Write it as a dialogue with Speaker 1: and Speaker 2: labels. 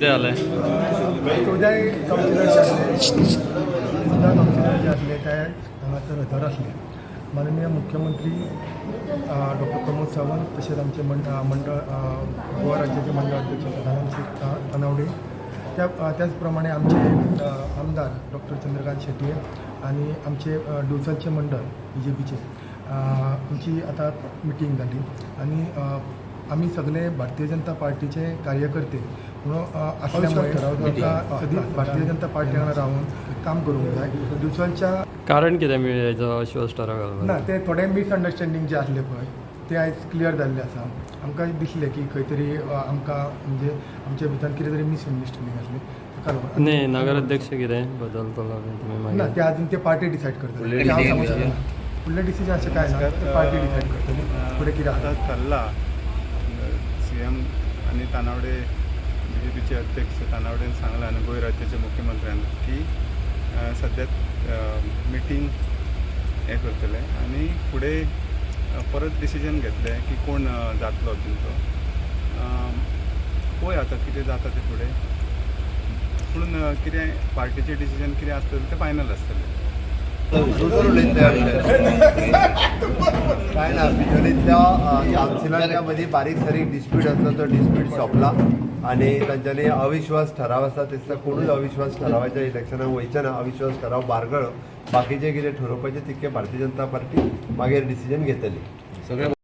Speaker 1: ते आलंय
Speaker 2: उदय कावन्सिलर जे आसले ते हांगासर हजर आसले. माननीय मुख्यमंत्री डॉक्टर प्रमोद सावंत तशेंच आमचे मंडळ गोवा राज्याचे मंडळ अध्यक्ष सदानंद सिंग तनावडे त्याच प्रमाणे आमचे आमदार डॉक्टर चंद्रकांत शेट्ये आणि आमचे डिवचलचे मंडळ BJPचे आमची आता मिटींग जाली आणि आम्ही सगळे भारतीय जनता पार्टीचे कार्यकर्ते असल्यामुळे भारतीय जनता पार्टी हांगा रावन काम करूंक जाय. डिवचलच्या
Speaker 1: कारण कितें मेळ्ळें अश्वस्थ थाराव
Speaker 2: ना ते थोडे मिसअंडरस्टँडींग जे आसले पळय ते आयज क्लियर जाल्ले आसा. आमकां दिसलें की खंय तरी आमकां म्हणजे आमच्या भितर कितें तरी मिसअंडरस्टँडींग आसली.
Speaker 1: न्ही नगराध्यक्ष कितें बदलतलो
Speaker 2: ना ते अजून ते पार्टी डिसायड करतले. हांव सांगूंक शकना. फुडलें डिसिजन अशें काय ना, ते पार्टी डिसायड करतली फुडें कितें आसा.
Speaker 3: थरला CM आणि तानावडे BJPचे अध्यक्ष तानावडेन सांगला आणि गोंय राज्याच्या मुख्यमंत्र्यान की सद्याक मिटींग हे करतले आणि फुडें परत डिसिजन घेतले की कोण जातलो तुमचो. पळय आतां कितें जाता ते फुडें. पूण कितें पार्टीचें डिसिजन कितें आसतलें तें फायनल आसतलें.
Speaker 4: काय ना बिजोलीतल्या कावन्सिलरांच्या मदीं बारीक सारीक डिस्प्यूट आसलो तो डिस्प्यूट सोंपला आणि तांच्यांनी अविश्वास ठराव आसा दिसता कोणूच अविश्वास ठरावाच्या इलेक्शनाक वयचे ना. अविश्वास ठराव बारगळो. बाकीचे कितें ठरोवपाचें तितकें भारतीय जनता पार्टी मागीर डिसिजन घेतली.